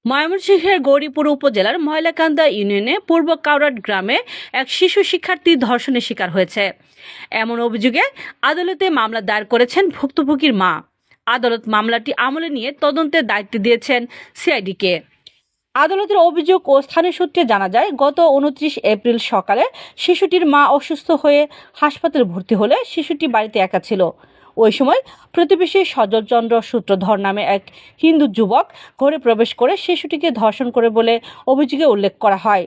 ময়মনসিংহের গৌরীপুর উপজেলার ময়লাকান্দা ইউনিয়নে পূর্ব কাউরাট গ্রামে এক শিশু শিক্ষার্থী ধর্ষণের শিকার হয়েছে। এমন অভিযোগে আদালতে মামলা দায়ের করেছেন ভুক্তভোগীর মা। আদালত মামলাটি আমলে নিয়ে তদন্তের দায়িত্ব দিয়েছেন সিআইডিকে। আদালতের অভিযোগ ও স্থানীয় সূত্রে জানা যায়, গত 29 এপ্রিল সকালে শিশুটির মা অসুস্থ হয়ে হাসপাতালে ভর্তি হলে শিশুটি বাড়িতে একা ছিল। ওই সময় প্রতিবেশী সজল চন্দ্র সূত্রধর নামে এক হিন্দু যুবক ঘরে প্রবেশ করে শিশুটিকে ধর্ষণ করে বলে অভিযোগে উল্লেখ করা হয়।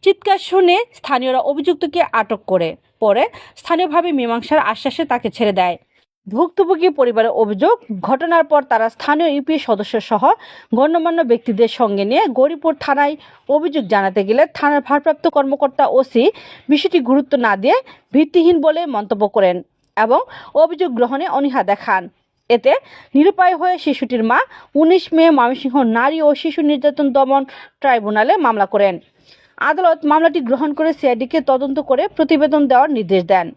চিৎকার শুনে স্থানীয়রা অভিযুক্তকে আটক করে পরে স্থানীয়ভাবে মীমাংসার আশ্বাসে তাকে ছেড়ে দেয়। ভুক্তভোগী পরিবারের অভিযোগ, ঘটনার পর তারা স্থানীয় ইউপি সদস্য সহ গণ্যমান্য ব্যক্তিদের সঙ্গে নিয়ে গৌরীপুর থানায় অভিযোগ জানাতে গেলে থানার ভারপ্রাপ্ত কর্মকর্তা ওসি বিষয়টি গুরুত্ব না দিয়ে ভিত্তিহীন বলে মন্তব্য করেন এবং অভিযোগ গ্রহণে অনীহা দেখান। এতে নিরুপায় হয়ে শিশুটির মা 19 মে ময়মনসিংহ নারী ও শিশু নির্যাতন দমন ট্রাইব্যুনালে মামলা করেন। আদালত মামলাটি গ্রহণ করে সিআইডিকে তদন্ত করে প্রতিবেদন দেওয়ার নির্দেশ দেন।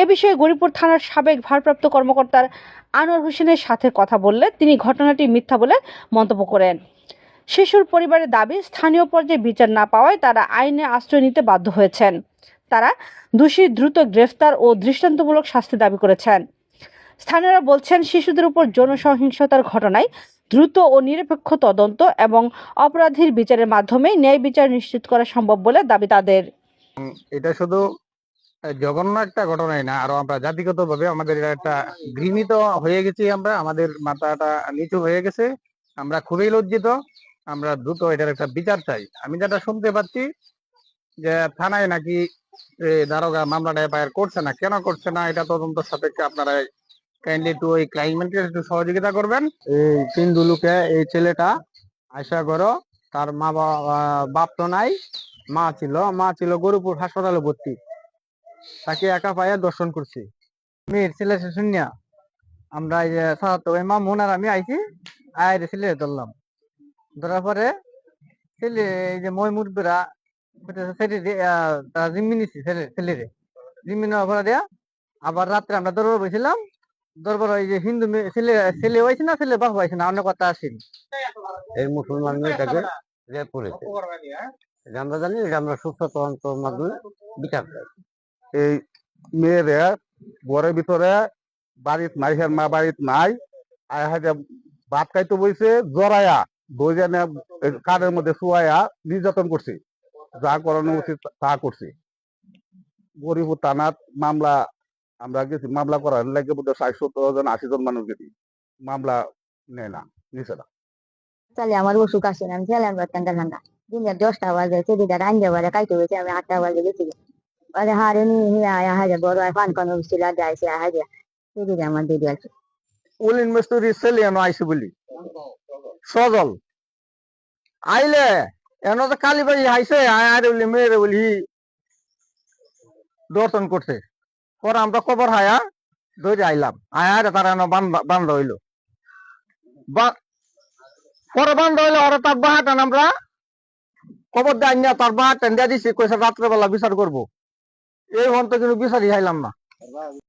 এ বিষয়ে গৌরীপুর থানার সাবেক ভারপ্রাপ্ত কর্মকর্তার আনোয়ার হোসেনের সাথে কথা বললে তিনি ঘটনাটি মিথ্যা বলে মন্তব্য করেন। শিশুর পরিবারের দাবি, স্থানীয় পর্যায়ে বিচার না পাওয়ায় তারা আইনে আশ্রয় নিতে বাধ্য হয়েছেন। তারা দোষী দ্রুত গ্রেফতার ও দৃষ্টান্তমূলক শাস্তি দাবি করেছেন। স্থানীয়রা বলছেন, শিশুদের উপর যৌন সহিংসতার ঘটনায় দ্রুত ও নিরপেক্ষ তদন্ত এবং অপরাধীর বিচারের মাধ্যমে ন্যায় বিচার নিশ্চিত করা সম্ভব বলে দাবি তাদের। এটা শুধু জঘন্য একটা ঘটনাই না, আরো আমরা জাতিগতভাবে আমাদের এটা একটা ঘৃণিত হয়ে গেছি। আমাদের মাথাটা নিচু হয়ে গেছে। আমরা খুবই লজ্জিত। আমরা দ্রুত এটার একটা বিচার চাই। আমি যেটা শুনতে পাচ্ছি যে থানায় নাকি দারোগা মামলাটা এফআইআর করছে না, কেন করছে না এটা তদন্ত সাপেক্ষে আপনারা কাইন্ডলি একটু ওই ক্লাইমেন্টকে একটু সহযোগিতা করবেন। এই তিন দুলুকে এই ছেলেটা আশা করো, তার মা বাপ তো নাই, মা ছিল গরুপুর হাসপাতালে ভর্তি। তাকে একা পাইয়া দর্শন করছি। মেয়ের ছেলে শুনিয়া আমরা এই যে ওই মামুন আর আমি আইছি, আয় ছেলে ধরলাম। ধরার পরে ছেলে এই যে ময়মুরবেরা জিম্মি নিচ্ছি ছেলেরে জিম্মি নেওয়ার পরে দেয়া আবার রাত্রে আমরা দরবার বসেছিলাম। দরবার ওই যে হিন্দু ছেলে ছেলে হয়েছে না, ছেলে বাপ হয়েছে না, অন্য কথা আসেনি। এই মুসলমান মেয়েটাকে রেপ করেছে। আমরা জানি আমরা সুস্থ তদন্তের মাধ্যমে বিচার চাই। এই মেয়েরা ঘরের ভিতরে বাড়িত নাই, মা বাড়িত নাই, ভাত খাইতে বইছে, জড়াইয়া বইজানে কাঠের মধ্যে শুয়াইয়া নির্যাতন করছে। যা করানো উচিত তা করছে। গরিপুর থানার মামলা আমরা গেছি, মামলা করার লাগে 60-70 জন 80 জন মানুষ গেছি, মামলা নেয় না, নিছে না। তাহলে আমার অসুখ আসে না, আমি ছিলাম ঠান্ডা ঠান্ডা দিনের 10টা বাজে সেদিকে রান্না বাজে খাইতে হয়েছে, আমি 8টা বাজে গেছি। আরে হারে নিয়ে হাজার বড় ফান ফান হচ্ছিল, যাইছে হাজার সেদিকে আমার দিদি আছে। উলিন মিস্ত্রি ছেলে এনো আইসে বলি সজল আইলে এনো তো কালী ভাই আইসে আয় বলি মেয়েরে বলি দর্শন করছে। পরে আমরা খবর হায়া ধরে আইলাম, আয় তারা এনো বান্ধ হইলো। পরে বান্ধ হইলো, ওরা তার বাহাটান আমরা খবর দেয় না, তার বাহাটান দিয়ে দিচ্ছি, কইছে রাত্রেবেলা বিচার করবো। এই হন তো কিন্তু বিচারই হাইলাম না।